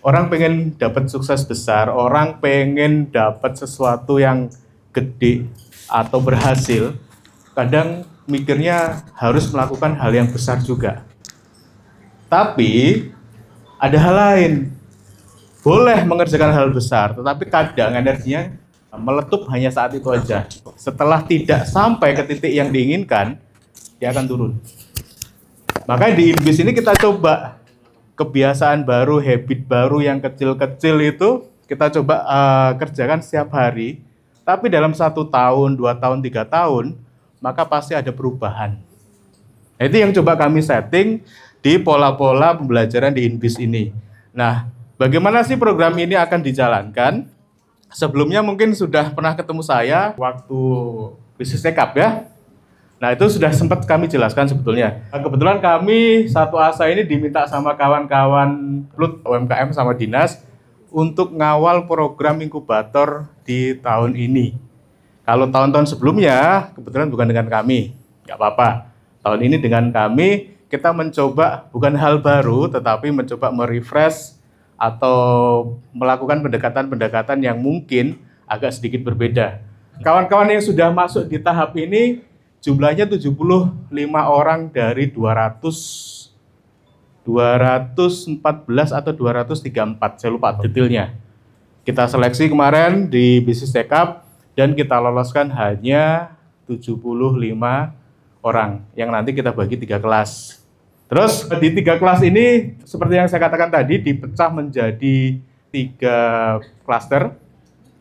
Orang pengen dapat sukses besar, orang pengen dapat sesuatu yang gede atau berhasil, kadang mikirnya harus melakukan hal yang besar juga. Tapi ada hal lain, boleh mengerjakan hal besar, tetapi kadang energinya meletup hanya saat itu aja. Setelah tidak sampai ke titik yang diinginkan, dia akan turun. Makanya di INBIS ini kita coba kebiasaan baru, habit baru yang kecil-kecil itu kita coba kerjakan setiap hari. Tapi dalam 1 tahun, 2 tahun, 3 tahun, maka pasti ada perubahan. Itu yang coba kami setting di pola-pola pembelajaran di INBIS ini. Nah, bagaimana sih program ini akan dijalankan? Sebelumnya mungkin sudah pernah ketemu saya waktu bisnis tekap ya. Nah, itu sudah sempat kami jelaskan sebetulnya. Kebetulan kami satu asa ini diminta sama kawan-kawan PLUT UMKM sama dinas untuk ngawal program inkubator di tahun ini. Kalau tahun-tahun sebelumnya, kebetulan bukan dengan kami, nggak apa-apa. Tahun ini dengan kami, kita mencoba bukan hal baru, tetapi mencoba merefresh atau melakukan pendekatan-pendekatan yang mungkin agak sedikit berbeda. Kawan-kawan yang sudah masuk di tahap ini, jumlahnya 75 orang dari 214 atau 234, saya lupa detailnya. Kita seleksi kemarin di bisnis tekap dan kita loloskan hanya 75 orang yang nanti kita bagi 3 kelas. Terus di 3 kelas ini seperti yang saya katakan tadi dipecah menjadi 3 klaster,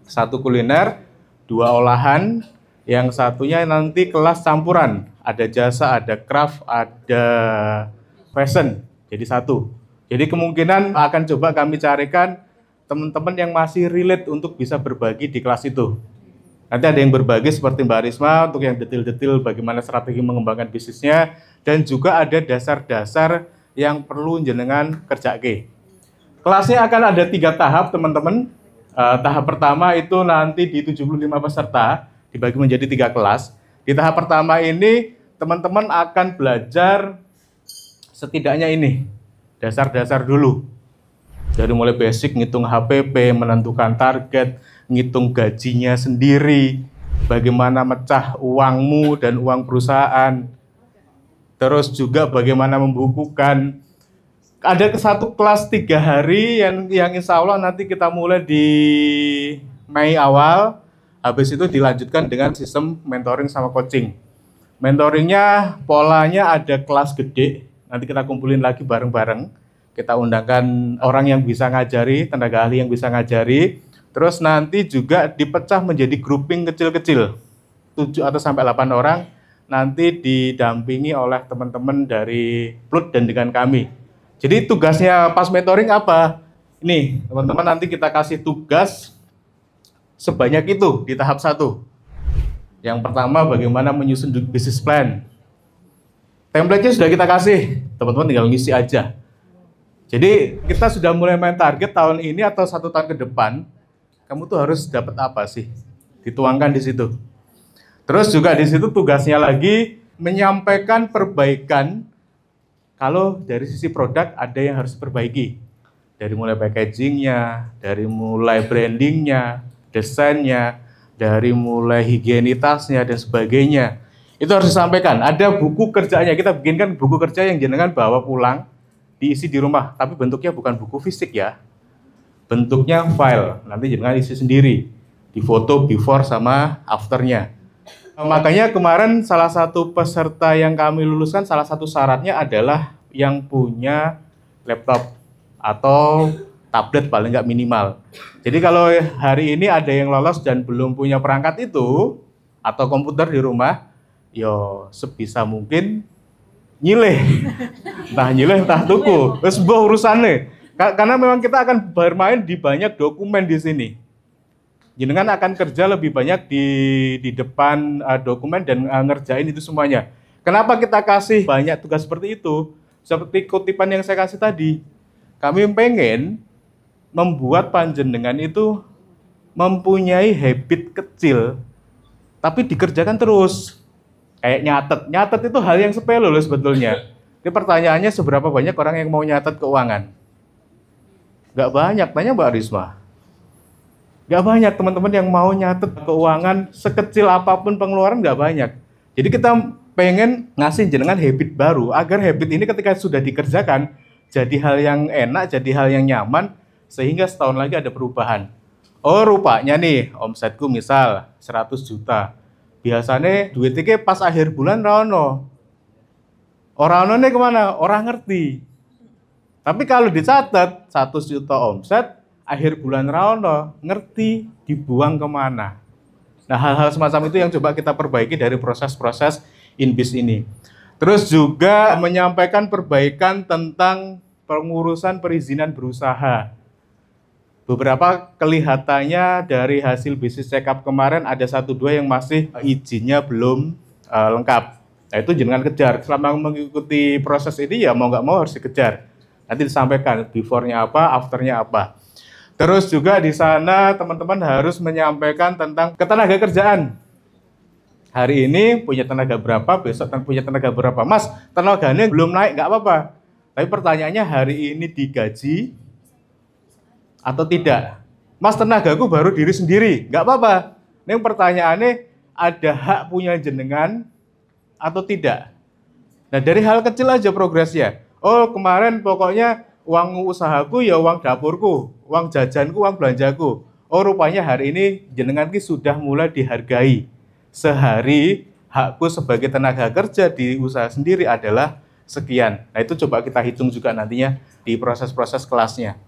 1 kuliner, 2 olahan, yang satunya nanti kelas campuran, ada jasa, ada craft, ada fashion, jadi 1. Jadi kemungkinan akan coba kami carikan teman-teman yang masih relate untuk bisa berbagi di kelas itu. Nanti ada yang berbagi seperti Mbak Risma untuk yang detail-detail bagaimana strategi mengembangkan bisnisnya, dan juga ada dasar-dasar yang perlu jenengan kerjake. Kelasnya akan ada 3 tahap teman-teman. Tahap pertama itu nanti di 75 peserta, dibagi menjadi 3 kelas. Di tahap pertama ini, teman-teman akan belajar setidaknya ini, dasar-dasar dulu. Dari mulai basic, ngitung HPP, menentukan target, ngitung gajinya sendiri, bagaimana mecah uangmu dan uang perusahaan, terus juga bagaimana membukukan. Ada satu kelas 3 hari yang insya Allah nanti kita mulai di Mei awal. Habis itu dilanjutkan dengan sistem mentoring sama coaching. Mentoringnya polanya ada kelas gede, nanti kita kumpulin lagi bareng-bareng. Kita undangkan orang yang bisa ngajari, tenaga ahli yang bisa ngajari. Terus nanti juga dipecah menjadi grouping kecil-kecil, 7 atau sampai 8 orang, nanti didampingi oleh teman-teman dari PLUT dan dengan kami. Jadi tugasnya pas mentoring apa? Ini, teman-teman nanti kita kasih tugas sebanyak itu di tahap 1. Yang pertama bagaimana menyusun business plan. Template-nya sudah kita kasih, teman-teman tinggal ngisi aja. Jadi kita sudah mulai main target tahun ini atau 1 tahun ke depan, kamu tuh harus dapat apa sih? Dituangkan di situ. Terus juga di situ tugasnya lagi menyampaikan perbaikan kalau dari sisi produk ada yang harus diperbaiki. Dari mulai packagingnya, dari mulai brandingnya, desainnya, dari mulai higienitasnya dan sebagainya. Itu harus disampaikan. Ada buku kerjanya, kita bikinkan buku kerja yang jenengan bawa pulang, diisi di rumah, tapi bentuknya bukan buku fisik ya. Bentuknya file, nanti jenengan isi sendiri, di foto before sama afternya. Makanya kemarin salah satu peserta yang kami luluskan, salah satu syaratnya adalah yang punya laptop atau tablet paling nggak minimal. Jadi kalau hari ini ada yang lolos dan belum punya perangkat itu, atau komputer di rumah, yo sebisa mungkin nyileh. Entah nyileh, entah tuku. Itu sebuah urusannya. Karena memang kita akan bermain di banyak dokumen di sini. Jenengan akan kerja lebih banyak di depan dokumen dan ngerjain itu semuanya. Kenapa kita kasih banyak tugas seperti itu? Seperti kutipan yang saya kasih tadi. Kami pengen membuat panjenengan itu mempunyai habit kecil, tapi dikerjakan terus. Kayak nyatet. Nyatet itu hal yang sepele loh sebetulnya. Ini pertanyaannya seberapa banyak orang yang mau nyatet keuangan? Nggak banyak, tanya Mbak Risma. Nggak banyak teman-teman yang mau nyatet keuangan sekecil apapun pengeluaran, nggak banyak. Jadi kita pengen ngasih jenengan habit baru, agar habit ini ketika sudah dikerjakan, jadi hal yang enak, jadi hal yang nyaman, sehingga setahun lagi ada perubahan. Oh rupanya nih, omsetku misal 100 juta. Biasanya duitnya pas akhir bulan rano. Orang nih kemana? Orang ngerti. Tapi kalau dicatat 100 juta omset, akhir bulan rano, ngerti dibuang kemana. Nah hal-hal semacam itu yang coba kita perbaiki dari proses-proses InBiz ini. Terus juga menyampaikan perbaikan tentang pengurusan perizinan berusaha. Beberapa kelihatannya dari hasil bisnis check up kemarin ada 1-2 yang masih izinnya belum lengkap. Nah itu jangan kejar, selama mengikuti proses ini ya mau nggak mau harus dikejar. Nanti disampaikan before-nya apa, after-nya apa. Terus juga di sana teman-teman harus menyampaikan tentang ketenaga kerjaan. Hari ini punya tenaga berapa, besok punya tenaga berapa. Mas, tenaganya belum naik, nggak apa-apa. Tapi pertanyaannya hari ini digaji atau tidak? Mas, tenagaku baru diri sendiri, nggak apa-apa. Ini pertanyaannya ada hak punya jenengan atau tidak? Nah dari hal kecil aja progresnya. Oh kemarin pokoknya uang usahaku ya uang dapurku, uang jajanku, uang belanjaku. Oh rupanya hari ini jenengan ki sudah mulai dihargai. Sehari hakku sebagai tenaga kerja di usaha sendiri adalah sekian. Nah itu coba kita hitung juga nantinya di proses-proses kelasnya.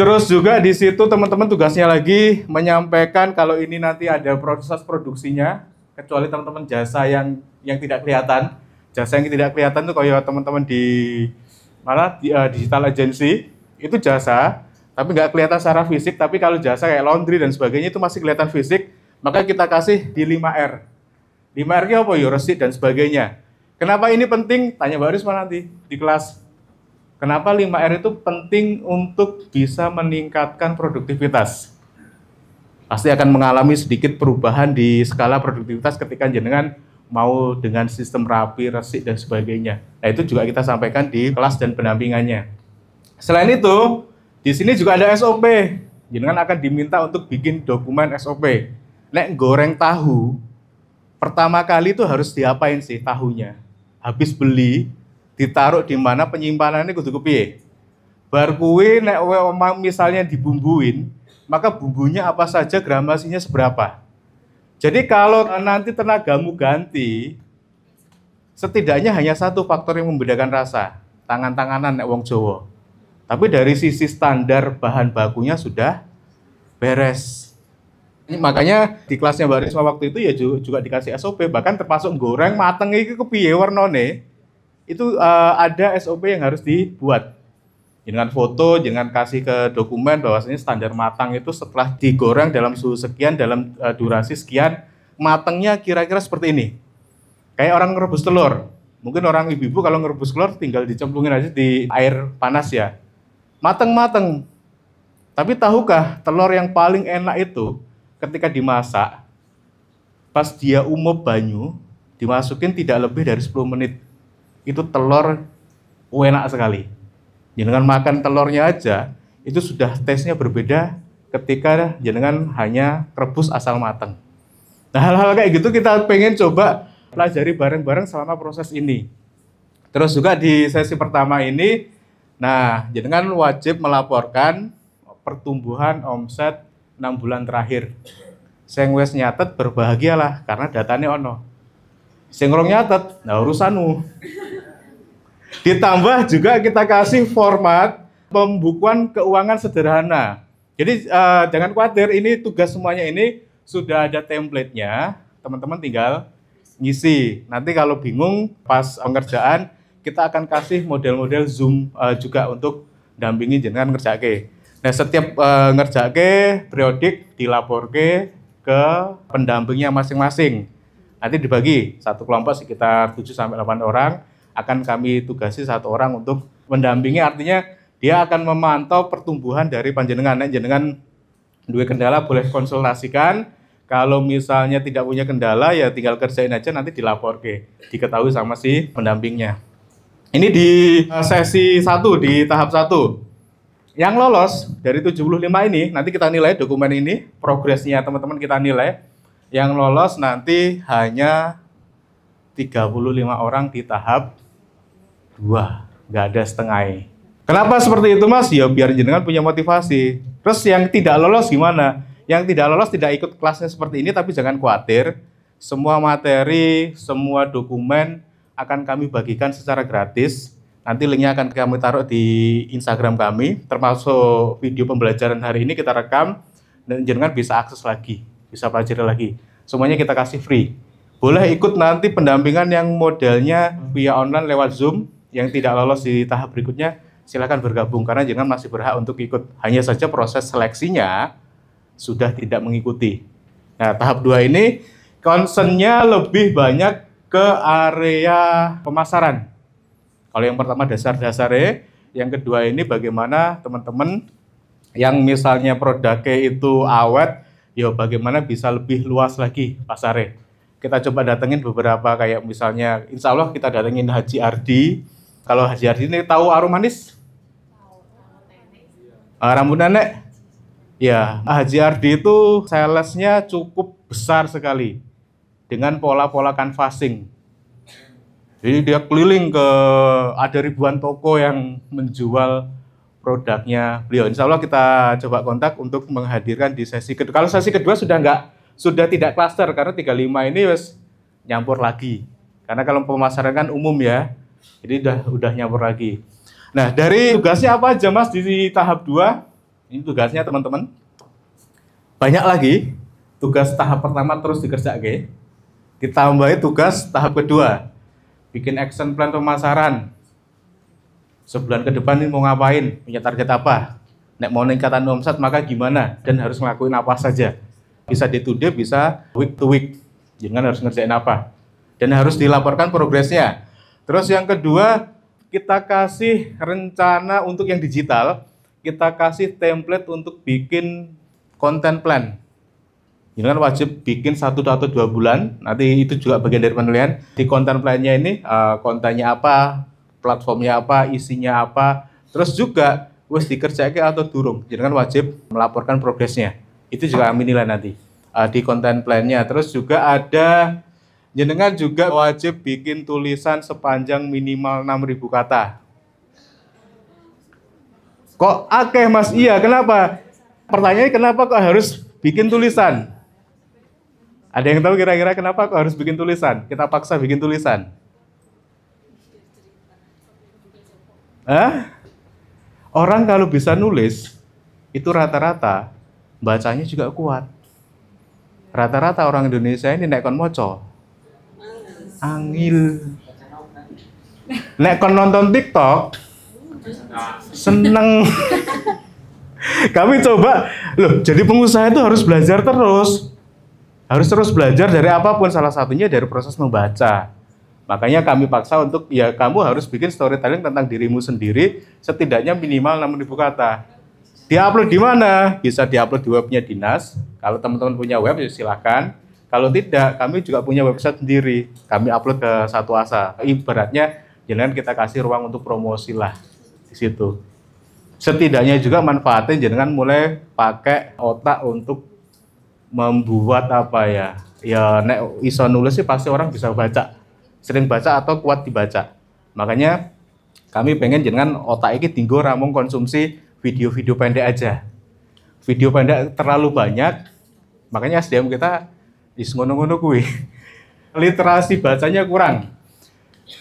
Terus juga di situ teman-teman tugasnya lagi menyampaikan kalau ini nanti ada proses produksinya, kecuali teman-teman jasa yang tidak kelihatan. Jasa yang tidak kelihatan itu kayak teman-teman di digital agency itu jasa, tapi nggak kelihatan secara fisik. Tapi kalau jasa kayak laundry dan sebagainya itu masih kelihatan fisik, maka kita kasih di 5R. 5R-nya apa ya? Receipt dan sebagainya. Kenapa ini penting? Tanya Mbak Risma nanti di kelas. Kenapa 5R itu penting untuk bisa meningkatkan produktivitas? Pasti akan mengalami sedikit perubahan di skala produktivitas ketika jenengan mau dengan sistem rapi, resik, dan sebagainya. Nah itu juga kita sampaikan di kelas dan pendampingannya. Selain itu, di sini juga ada SOP. Jenengan akan diminta untuk bikin dokumen SOP. Nek goreng tahu, pertama kali itu harus diapain sih tahunya? Habis beli, ditaruh di mana penyimpanannya kudu kepiye? Bar kuwi nek misalnya dibumbuin, maka bumbunya apa saja, gramasinya seberapa? Jadi kalau nanti tenagamu ganti, setidaknya hanya satu faktor yang membedakan rasa, tangan-tanganan nek wong Jawa. Tapi dari sisi standar bahan bakunya sudah beres. Makanya di kelasnya Mbak Risma waktu itu ya juga dikasih SOP, bahkan termasuk goreng mateng iki kepiye warnane, itu ada SOP yang harus dibuat. Dengan foto, jangan kasih ke dokumen bahwasanya standar matang itu setelah digoreng dalam suhu sekian, dalam durasi sekian, matangnya kira-kira seperti ini. Kayak orang ngerebus telur. Mungkin orang ibu-ibu kalau ngerebus telur tinggal dicemplungin aja di air panas ya. Mateng-mateng. Tapi tahukah telur yang paling enak itu ketika dimasak, pas dia umub banyu, dimasukin tidak lebih dari 10 menit. Itu telur enak sekali. Jenengan makan telurnya aja, itu sudah tesnya berbeda ketika jenengan hanya rebus asal matang. Nah hal-hal kayak gitu kita pengen coba pelajari bareng-bareng selama proses ini. Terus juga di sesi pertama ini, nah jenengan wajib melaporkan pertumbuhan omset 6 bulan terakhir. Sing wis nyatet berbahagialah karena datanya ono. Sing urung nyatet, nah urusanmu. Ditambah juga kita kasih format pembukuan keuangan sederhana. Jadi jangan khawatir, ini tugas semuanya ini sudah ada template-nya. Teman-teman tinggal ngisi. Nanti kalau bingung pas pengerjaan, kita akan kasih model-model Zoom juga untuk dampingi jenengan ngerjake. Nah setiap ngerjake periodik dilaporke ke pendampingnya masing-masing. Nanti dibagi satu kelompok sekitar 7-8 orang. Akan kami tugasi 1 orang untuk mendampingi, artinya dia akan memantau pertumbuhan dari panjenengan. Jenengan dua kendala boleh konsultasikan, kalau misalnya tidak punya kendala ya tinggal kerjain aja, nanti dilapor diketahui sama si pendampingnya. Ini di sesi 1, di tahap 1. Yang lolos dari 75 ini, nanti kita nilai dokumen ini, progresnya teman-teman kita nilai. Yang lolos nanti hanya 35 orang di tahap 2, nggak ada setengah. Kenapa seperti itu Mas? Ya biar jenengan punya motivasi. Terus yang tidak lolos gimana? Yang tidak lolos tidak ikut kelasnya seperti ini, tapi jangan khawatir. Semua materi, semua dokumen akan kami bagikan secara gratis. Nanti linknya akan kami taruh di Instagram kami, termasuk video pembelajaran hari ini kita rekam, dan jenengan bisa akses lagi, bisa pelajari lagi. Semuanya kita kasih free. Boleh ikut nanti pendampingan yang modelnya via online lewat Zoom, yang tidak lolos di tahap berikutnya, silakan bergabung, karena jenengan masih berhak untuk ikut. Hanya saja proses seleksinya sudah tidak mengikuti. Nah, tahap 2 ini concern-nya lebih banyak ke area pemasaran. Kalau yang pertama dasar-dasarnya, yang kedua ini bagaimana teman-teman yang misalnya produknya itu awet, ya bagaimana bisa lebih luas lagi pasarnya. Kita coba datengin beberapa, kayak misalnya insya Allah kita datengin Haji Ardi. Kalau Haji Ardi ini tahu Arum Manis? Rambut nenek? Ya, Haji Ardi itu salesnya cukup besar sekali dengan pola-pola canvassing. Jadi dia keliling ke ada ribuan toko yang menjual produknya beliau. Insya Allah kita coba kontak untuk menghadirkan di sesi kedua. Kalau sesi kedua sudah tidak klaster, karena 35 ini wes nyampur lagi. Karena kalau pemasaran kan umum ya, jadi udah nyampur lagi. Nah, dari tugasnya apa aja Mas di tahap 2? Ini tugasnya teman-teman. Banyak lagi. Tugas tahap pertama terus dikerjakan. Ditambahi tugas tahap kedua. Bikin action plan pemasaran. Sebulan ke depan ini mau ngapain? Punya target apa? Nek mau ningkatan omset maka gimana? Dan harus ngelakuin apa saja. Bisa day to day, bisa week to week. Jangan harus ngerjain apa. Dan harus dilaporkan progresnya. Terus yang kedua, kita kasih rencana untuk yang digital. Kita kasih template untuk bikin content plan. Ini kan wajib bikin 1 atau 2 bulan, nanti itu juga bagian dari penilaian. Di content plan-nya ini, kontennya apa, platformnya apa, isinya apa, terus juga wis dikerjakan atau durung. Jadi kan wajib melaporkan progresnya. Itu juga kami nilai nanti di content plan-nya. Terus juga ada, jenengan juga wajib bikin tulisan sepanjang minimal 6.000 kata. Kok akeh Mas? Iya, kenapa? Pertanyaannya kenapa kok harus bikin tulisan? Ada yang tahu kira-kira kenapa kok harus bikin tulisan? Kita paksa bikin tulisan. Orang kalau bisa nulis, itu rata-rata bacanya juga kuat. Rata-rata orang Indonesia ini nek kon moco, angil. Nek kon nonton TikTok, seneng. Kami coba, loh, jadi pengusaha itu harus belajar terus. Harus terus belajar dari apapun, salah satunya dari proses membaca. Makanya kami paksa untuk, ya kamu harus bikin storytelling tentang dirimu sendiri, setidaknya minimal 6.000 kata. Di-upload di mana? Bisa di-upload di webnya dinas. Kalau teman-teman punya web, ya silakan. Kalau tidak, kami juga punya website sendiri. Kami upload ke Satu Asa. Ibaratnya, jangan kita kasih ruang untuk promosi lah di situ. Setidaknya juga manfaatnya jangan mulai pakai otak untuk membuat apa ya, nek iso nulis sih pasti orang bisa baca, sering baca atau kuat dibaca. Makanya kami pengen jenengan otak ini tinggal ramung konsumsi video-video pendek aja. Video pendek terlalu banyak, makanya SDM kita is ngono-ngono kuwi. Literasi bacanya kurang.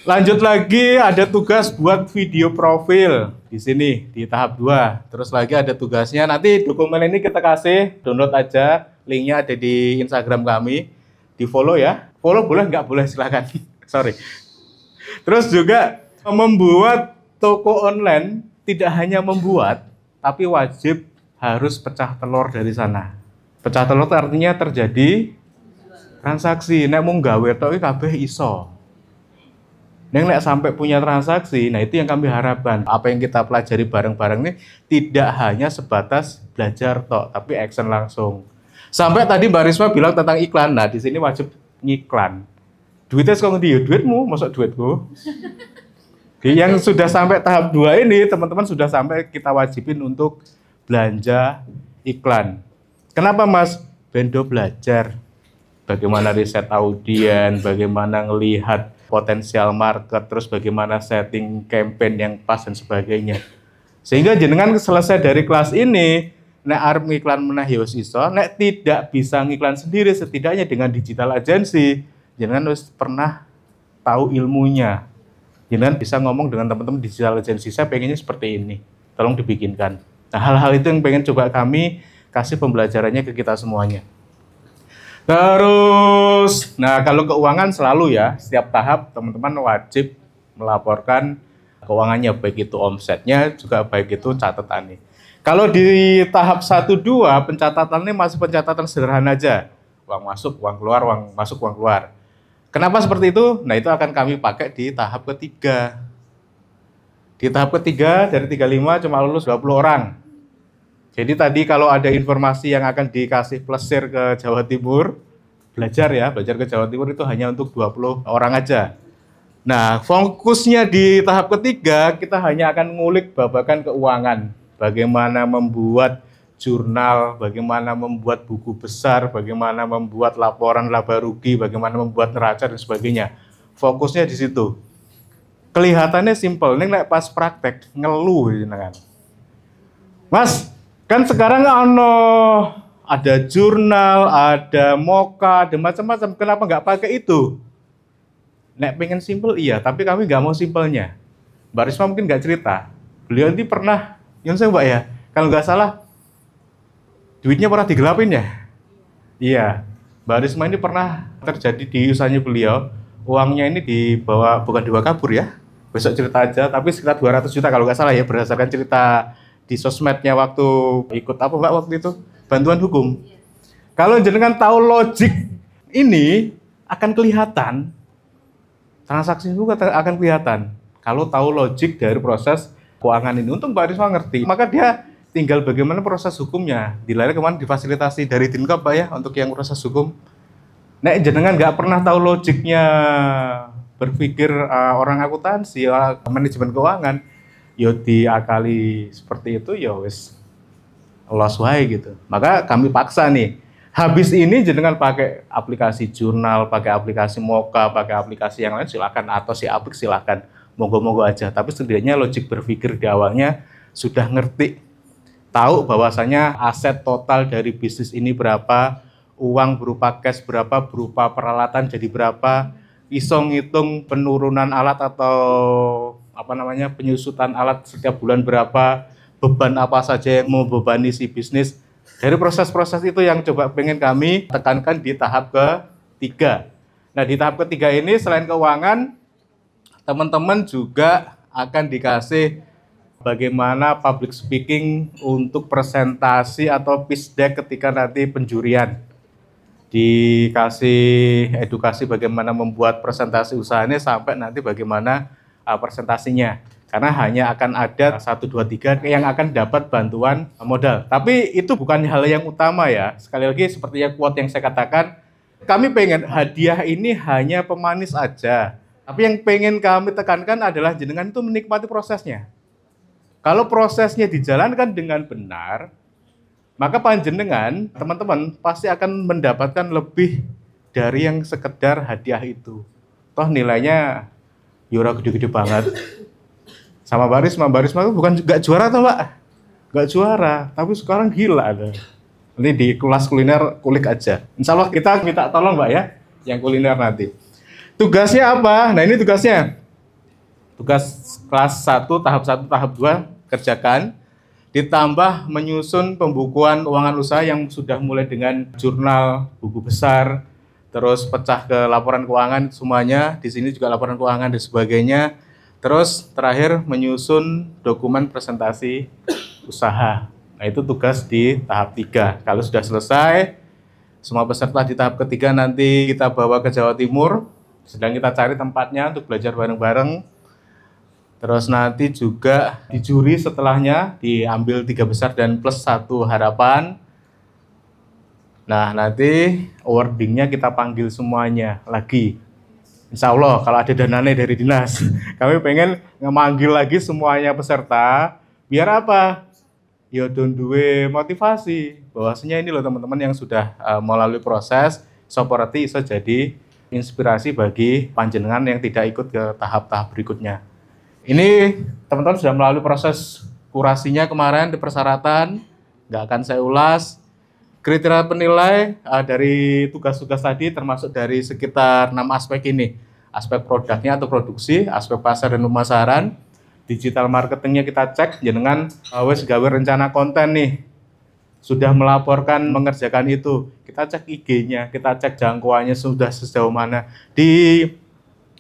Lanjut lagi, ada tugas buat video profil di sini di tahap 2. Terus lagi ada tugasnya, nanti dokumen ini kita kasih, download aja, linknya ada di Instagram kami, di follow ya. Follow boleh nggak boleh silakan. Sorry. Terus juga membuat toko online, tidak hanya membuat, tapi wajib harus pecah telur dari sana. Pecah telur itu artinya terjadi transaksi. Nek mung gawe tok iki kabeh iso. Nek sampai punya transaksi, nah itu yang kami harapkan. Apa yang kita pelajari bareng-bareng ini tidak hanya sebatas belajar tok, tapi action langsung. Sampai tadi Mbak Risma bilang tentang iklan. Nah, di sini wajib ngiklan. Duitnya sekarang di duitmu, masuk duitku. Yang sudah sampai tahap 2 ini, teman-teman sudah sampai kita wajibin untuk belanja iklan. Kenapa Mas? Bendo belajar bagaimana riset audien, bagaimana ngelihat potensial market, terus bagaimana setting campaign yang pas dan sebagainya. Sehingga jenengan selesai dari kelas ini, nek arep ngiklan meneh ya wis iso, nek tidak bisa ngiklan sendiri setidaknya dengan digital agency, jenengan wis pernah tahu ilmunya. Jenengan bisa ngomong dengan teman-teman digital agency, saya pengennya seperti ini, tolong dibikinkan. Nah, hal-hal itu yang pengen coba kami kasih pembelajarannya ke kita semuanya. Terus, nah kalau keuangan selalu ya, setiap tahap teman-teman wajib melaporkan keuangannya, baik itu omsetnya, juga baik itu catatannya. Kalau di tahap 1-2, pencatatannya masih pencatatan sederhana aja. Uang masuk, uang keluar, uang masuk, uang keluar. Kenapa seperti itu? Nah itu akan kami pakai di tahap ketiga. Di tahap ketiga, dari 35 cuma lulus 20 orang. Jadi tadi kalau ada informasi yang akan dikasih plesir ke Jawa Timur, belajar ke Jawa Timur itu hanya untuk 20 orang aja. Nah, fokusnya di tahap ketiga, kita hanya akan ngulik babakan keuangan. Bagaimana membuat jurnal, bagaimana membuat buku besar, bagaimana membuat laporan laba rugi, bagaimana membuat neraca dan sebagainya. Fokusnya di situ. Kelihatannya simpel, ini pas praktek, ngeluh. Mas, kan sekarang ada jurnal, ada moka, ada macam-macam. Kenapa nggak pakai itu? Nek pengen simpel iya, tapi kami nggak mau simpelnya. Mbak Risma mungkin nggak cerita. Beliau ini pernah, yang saya Mbak ya, kalau nggak salah, duitnya pernah digelapin ya? Iya, Mbak Risma ini pernah terjadi di usahanya beliau. Uangnya ini dibawa, bukan dibawa kabur ya. Besok cerita aja, tapi sekitar 200 juta kalau nggak salah ya, berdasarkan cerita di sosmednya waktu ikut apa Mbak waktu itu? Bantuan hukum. Kalau jenengan tahu logik ini akan kelihatan, transaksi itu akan kelihatan. Kalau tahu logik dari proses keuangan ini, untung Mbak Risma ngerti, maka dia tinggal bagaimana proses hukumnya. Dilayani kemana difasilitasi dari Dinkop Pak ya untuk yang proses hukum. Nek jenengan nggak pernah tahu logiknya berpikir orang akuntansi, manajemen keuangan, yo diakali seperti itu ya wis loss wae gitu. Maka kami paksa nih. Habis ini jenengan pakai aplikasi jurnal, pakai aplikasi moka, pakai aplikasi yang lain silakan, atau si aplik silakan. Monggo-monggo aja. Tapi setidaknya logik berpikir di awalnya sudah ngerti. Tahu bahwasanya aset total dari bisnis ini berapa, uang berupa cash berapa, berupa peralatan jadi berapa, iso ngitung penurunan alat atau penyusutan alat setiap bulan berapa, beban apa saja yang membebani si bisnis. Dari proses-proses itu yang coba pengen kami tekankan di tahap ketiga. Nah di tahap ketiga ini selain keuangan, teman-teman juga akan dikasih bagaimana public speaking untuk presentasi atau pitch deck ketika nanti penjurian. Dikasih edukasi bagaimana membuat presentasi usahanya sampai nanti bagaimana presentasinya. Karena hanya akan ada 1, 2, 3 yang akan dapat bantuan modal. Tapi itu bukan hal yang utama ya. Sekali lagi seperti yang quote yang saya katakan, kami pengen hadiah ini hanya pemanis aja. Tapi yang pengen kami tekankan adalah jenengan itu menikmati prosesnya. Kalau prosesnya dijalankan dengan benar, maka panjenengan, teman-teman, pasti akan mendapatkan lebih dari yang sekedar hadiah itu. Toh nilainya yura gede-gede banget. Sama Mbak Risma itu bukan nggak juara tuh Mbak, nggak juara, tapi sekarang gila ada. Nanti di kelas kuliner kulik aja. Insya Allah kita minta tolong Mbak ya, yang kuliner nanti. Tugasnya apa? Nah ini tugasnya. Tugas kelas 1, tahap 1, tahap 2 kerjakan. Ditambah menyusun pembukuan keuangan usaha yang sudah mulai dengan jurnal, buku besar, terus pecah ke laporan keuangan semuanya. Di sini juga laporan keuangan dan sebagainya. Terus terakhir menyusun dokumen presentasi usaha. Nah itu tugas di tahap 3. Kalau sudah selesai, semua peserta di tahap ketiga nanti kita bawa ke Jawa Timur. Sedang kita cari tempatnya untuk belajar bareng-bareng. Terus nanti juga di juri setelahnya diambil 3 besar dan plus 1 harapan. Nah nanti awardingnya kita panggil semuanya lagi. Insya Allah kalau ada dananya dari dinas, kami pengen ngemanggil lagi semuanya peserta, biar apa? Ya don duwe motivasi, bahwasanya ini loh teman-teman yang sudah melalui proses, seperti iso jadi inspirasi bagi panjenengan yang tidak ikut ke tahap-tahap berikutnya. Ini teman-teman sudah melalui proses kurasinya kemarin di persyaratan, nggak akan saya ulas. Kriteria penilai dari tugas-tugas tadi termasuk dari sekitar 6 aspek ini. Aspek produknya atau produksi, aspek pasar dan pemasaran, digital marketingnya kita cek, jenengan wes gawe rencana konten nih. Sudah melaporkan mengerjakan itu, kita cek IG-nya, kita cek jangkauannya sudah sejauh mana. Di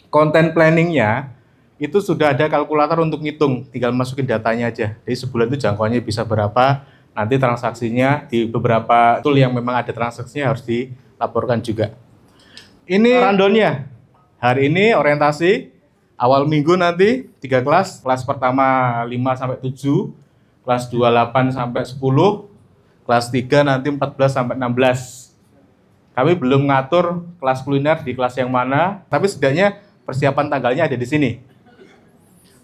konten planningnya, itu sudah ada kalkulator untuk ngitung, tinggal masukin datanya aja. Jadi sebulan itu jangkauannya bisa berapa, nanti transaksinya di beberapa tool yang memang ada transaksinya harus dilaporkan juga. Ini rundown-nya. Hari ini orientasi, awal minggu nanti 3 kelas, kelas pertama 5-7, kelas 2 8-10, kelas 3 nanti 14-16. Kami belum ngatur kelas kuliner di kelas yang mana, tapi setidaknya persiapan tanggalnya ada di sini.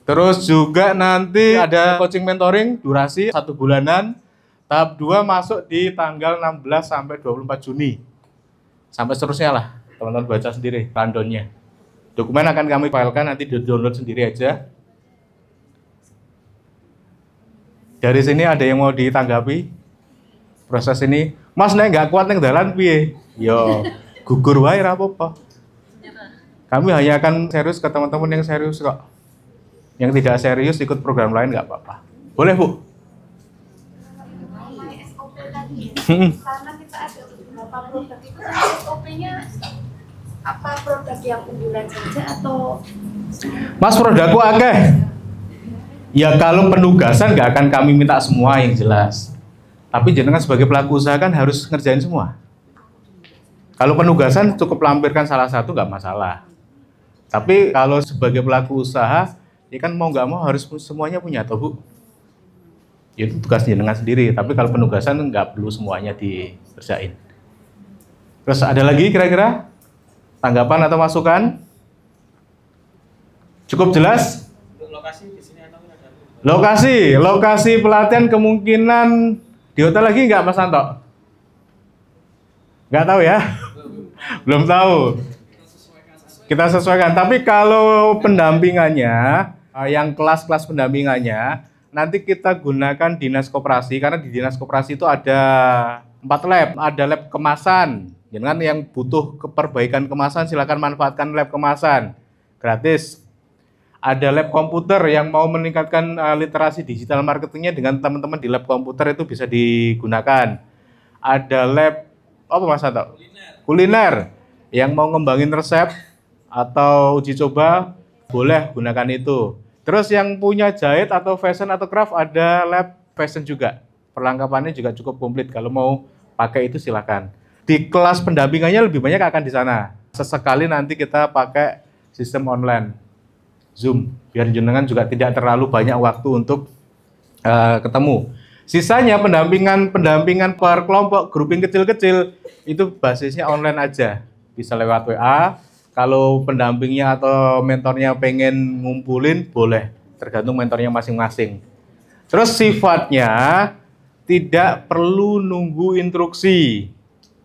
Terus juga nanti ada coaching mentoring durasi 1 bulanan. Tahap 2 masuk di tanggal 16-24 Juni. Sampai seterusnya lah, teman-teman baca sendiri rundown-nya. Dokumen akan kami filekan, nanti di-download sendiri aja. Dari sini ada yang mau ditanggapi? Proses ini, Mas nek nggak kuat neng dalan piye? Yo, gugur wae ra apa-apa. Kami hanya akan serius ke teman-teman yang serius kok. Yang tidak serius ikut program lain nggak apa-apa. Boleh, Bu? SOP tadi ya. Karena kita ada beberapa produk itu, SOP-nya apa produk yang unggulan saja atau? Mas, produkku akeh. Ya kalau penugasan nggak akan kami minta semua yang jelas. Tapi jenengan sebagai pelaku usaha kan harus ngerjain semua. Kalau penugasan cukup lampirkan salah satu nggak masalah. Tapi kalau sebagai pelaku usaha, ya kan mau nggak mau harus semuanya punya, toh Bu. Itu tugas jenengan sendiri. Tapi kalau penugasan nggak perlu semuanya dikerjain. Terus ada lagi kira-kira tanggapan atau masukan? Cukup jelas? Untuk lokasi di sini atau ada? Lokasi pelatihan kemungkinan di hotel lagi nggak Mas Santo? Nggak tahu ya? Belum tahu. Kita sesuaikan. Tapi kalau pendampingannya, yang kelas-kelas pendampingannya, nanti kita gunakan dinas koperasi, karena di dinas koperasi itu ada 4 lab. Ada lab kemasan. Jangan yang butuh perbaikan kemasan, silakan manfaatkan lab kemasan. Gratis. Ada lab komputer yang mau meningkatkan literasi digital marketingnya dengan teman-teman di lab komputer itu bisa digunakan. Ada lab, apa Mas Santo? Kuliner. Yang mau ngembangin resep atau uji coba, boleh gunakan itu. Terus yang punya jahit atau fashion atau craft, ada lab fashion juga. Perlengkapannya juga cukup komplit. Kalau mau pakai itu silakan. Di kelas pendampingannya lebih banyak akan di sana. Sesekali nanti kita pakai sistem online, Zoom, biar jenengan juga tidak terlalu banyak waktu untuk ketemu. Sisanya pendampingan per kelompok, grouping kecil-kecil, itu basisnya online aja. Bisa lewat WA. Kalau pendampingnya atau mentornya pengen ngumpulin, boleh. Tergantung mentornya masing-masing. Terus sifatnya tidak perlu nunggu instruksi.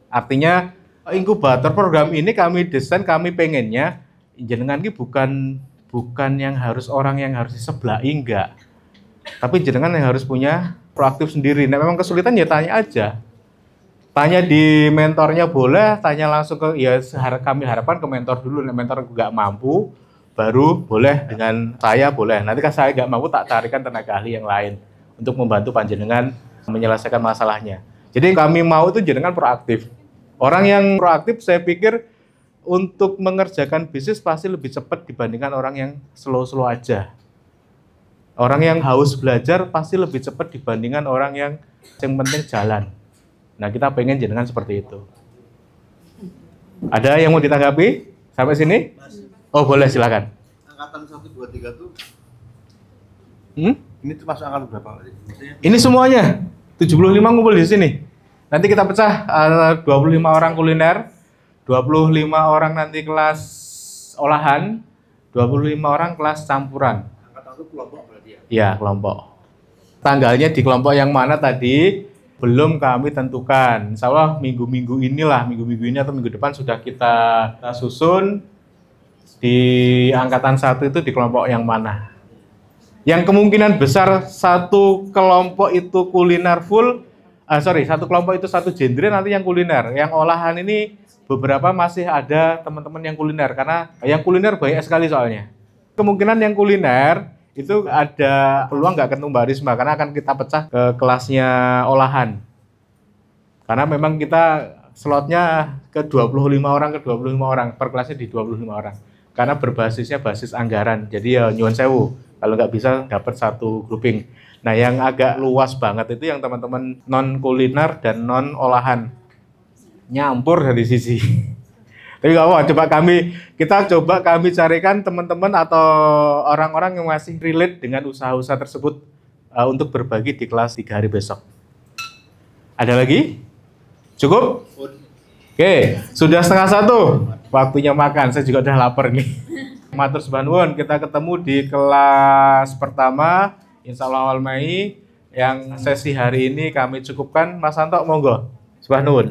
Artinya inkubator program ini kami desain, kami pengennya jenengan ini bukan yang harus orang yang harus disebelahi, enggak. Tapi jenengan yang harus punya proaktif sendiri. Nah, memang kesulitan ya tanya aja. Tanya di mentornya boleh, tanya langsung ke, ya kami harapkan ke mentor dulu. Nah, mentor nggak mampu, baru boleh dengan saya boleh. Nanti kan saya nggak mampu, tak tarikan tenaga ahli yang lain untuk membantu panjenengan menyelesaikan masalahnya. Jadi kami mau itu jenengan proaktif. Orang yang proaktif saya pikir untuk mengerjakan bisnis pasti lebih cepat dibandingkan orang yang slow-slow aja. Orang yang haus belajar pasti lebih cepat dibandingkan orang yang penting jalan. Nah, kita pengen jenengan seperti itu. Ada yang mau ditanggapi sampai sini? Oh, boleh, silakan. Angkatan 1, 2, 3 tuh ini tuh masuk angkatan berapa? Ini semuanya 75 ngumpul di sini. Nanti kita pecah 25 orang kuliner, 25 orang nanti kelas olahan, 25 orang kelas campuran. Angkatan 1 kelompok berarti ya? Ya, kelompok. Tanggalnya di kelompok yang mana tadi belum kami tentukan. Insya Allah minggu-minggu ini atau minggu depan sudah kita susun di angkatan 1 itu di kelompok yang mana. Yang kemungkinan besar satu kelompok itu kuliner full, satu kelompok itu satu genre nanti yang kuliner. Yang olahan ini beberapa masih ada teman-teman yang kuliner, karena yang kuliner banyak sekali soalnya. Kemungkinan yang kuliner itu ada peluang nggak ketemu Mbak Risma, karena akan kita pecah ke kelasnya olahan. Karena memang kita slotnya ke 25 orang, per kelasnya di 25 orang. Karena berbasisnya basis anggaran, jadi ya nyuwun sewu, kalau nggak bisa dapat satu grouping. Nah yang agak luas banget itu yang teman-teman non kuliner dan non olahan, nyampur dari sisi. Tapi nggak apa, kita coba kami carikan teman-teman atau orang-orang yang masih relate dengan usaha-usaha tersebut untuk berbagi di kelas 3 hari besok. Ada lagi? Cukup? Oke, sudah 12:30. Waktunya makan, saya juga udah lapar nih. Matur suwun nuwun, kita ketemu di kelas pertama, insya Allah awal Mei. Yang sesi hari ini kami cukupkan. Mas Santo, monggo. Suwun nuwun.